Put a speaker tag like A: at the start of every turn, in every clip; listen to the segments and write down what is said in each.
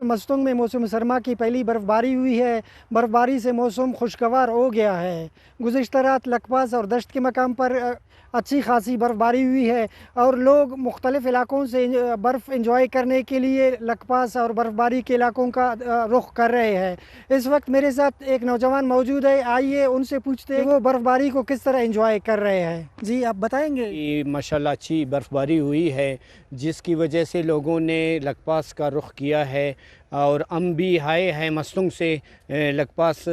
A: مستونگ میں موسم سرما کی پہلی برفباری ہوئی ہے۔ برفباری سے موسم خوشگوار ہو گیا ہے۔ گزشتہ رات لکپاس اور دشت کے مقام پر اچھی خاصی برفباری ہوئی ہے اور لوگ مختلف علاقوں سے برف انجوائے کرنے کے لیے لکپاس اور برفباری کے علاقوں کا رخ کر رہے ہیں۔ اس وقت میرے ساتھ ایک نوجوان موجود ہے، آئیے ان سے پوچھتے ہیں وہ برفباری کو کس طرح انجوائے کر رہے ہیں۔ جی آپ بتائیں گے؟
B: ماشاءاللہ اچھی برفباری ہوئی ہے جس کی وجہ سے لوگوں نے لکپاس کا رخ کیا ہے اور ہم بھی آئے ہیں مستونگ سے لکپاس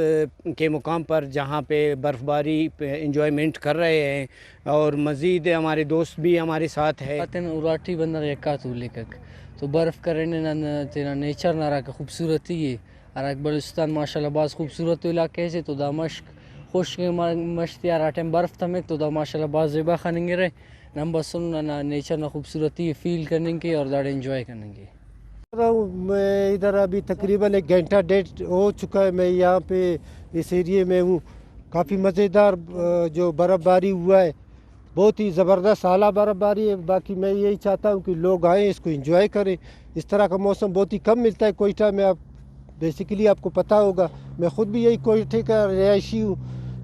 B: کے مقام پر جہاں پہ برفباری انجوائمنٹ کر رہے ہیں اور مزید ہمارے دوست بھی ہمارے ساتھ ہے۔
C: اراٹھی بندر یکاتو لیکک تو برف کرنے تینا نیچر نارا کا خوبصورتی ہے اور بلوچستان ماشاءاللہ بعض خوبصورت علاقے سے تو دا مشک خوش مشتی اور ٹائم برف تھمک تو دا ماشاءاللہ بعض زیبا خاننگے رہے نم بسن نیچر نا خوبصورتی فیل کرنے کے اور داڑے انجوائے کرنے کے۔
D: میں ادھر ابھی تقریباً 1 گھنٹہ ڈیڑھ ہو چکا ہے، میں یہاں پہ اس ایریے میں ہوں۔ کافی مزیدار جو برف باری ہوا ہے، بہت ہی زبردست اعلیٰ برف باری ہے۔ باقی میں یہی چاہتا ہوں کہ لوگ آئیں، اس کو انجوائے کریں۔ اس طرح کا موسم بہت ہی کم ملتا ہے کوئٹہ میں، آپ بیسیکلی آپ کو پتہ ہوگا، میں خود بھی یہی کوئٹہ کا رہائشی ہوں،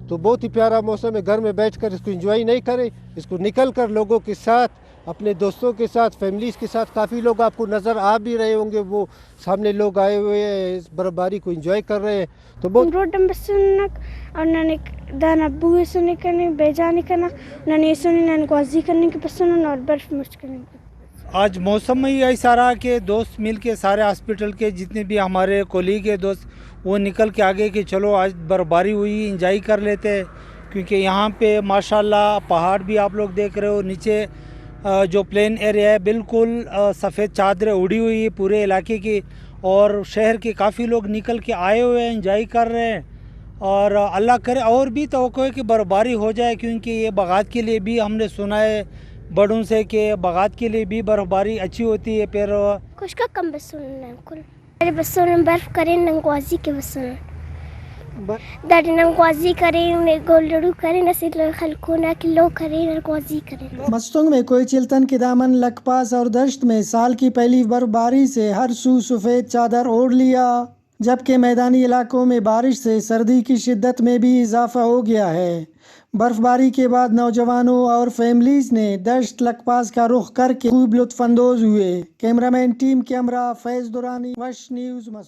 D: تو بہت ہی پیارا موسم ہے۔ گھر میں بیٹھ کر اس کو انجوائے نہیں کریں، اس کو نکل کر لوگوں کے ساتھ، اپنے دوستوں کے ساتھ، فیملیز کے ساتھ، کافی لوگ آپ کو نظر آ بھی رہے ہوں گے، وہ سامنے لوگ آئے ہوئے ہیں، اس برف باری کو انجوائے کر رہے ہیں۔ تو بہت
E: روڈم بسنک اور ننک دانا بوئے سنے کرنے بیجانے کرنا ننے سنے نن گوازی کرنے کے پسند اور برف مرچ کرنے کے۔
F: آج موسم میں ہی ایسا رہا کہ دوست مل کے سارے ہاسپٹل کے جتنے بھی ہمارے کولیگ ہے دوست، وہ نکل کے آگے کہ چلو آج برفباری ہوئی انجوائے کر لیتے ہیں، کیونکہ یہاں پہ ماشاءاللہ پہاڑ بھی آپ لوگ دیکھ رہے ہو، نیچے جو پلین ایریا ہے بالکل سفید چادریں اڑی ہوئی ہے پورے علاقے کی، اور شہر کے کافی لوگ نکل کے آئے ہوئے ہیں، انجوائے کر رہے ہیں، اور اللہ کرے اور بھی توقع ہے کہ برفباری ہو جائے، کیونکہ یہ باغات کے لیے بھی ہم نے سنا ہے بڑوں سے کہ باغات کے لیے بھی برفباری اچھی ہوتی ہے۔ پھر
E: کچھ کا کم بسن کل میرے بسن برف کریں ننگوازی کے بسن داڑی ننگوازی کریں گولڈڑو کریں نسل خلکونا کلو کریں ننگوازی کریں۔
A: مستونگ میں کوئی چلتن کے دامن لکپاس اور دشت میں سال کی پہلی برف باری سے ہر سو سفید چادر اوڑھ لیا، جبکہ میدانی علاقوں میں بارش سے سردی کی شدت میں بھی اضافہ ہو گیا ہے۔ برف باری کے بعد نوجوانوں اور فیملیز نے دشت لکپاس کا رخ کر کے خوب لطف اندوز ہوئے۔ کیمرہ مین ٹیم کے ہمراہ فیض دورانی، وش نیوز۔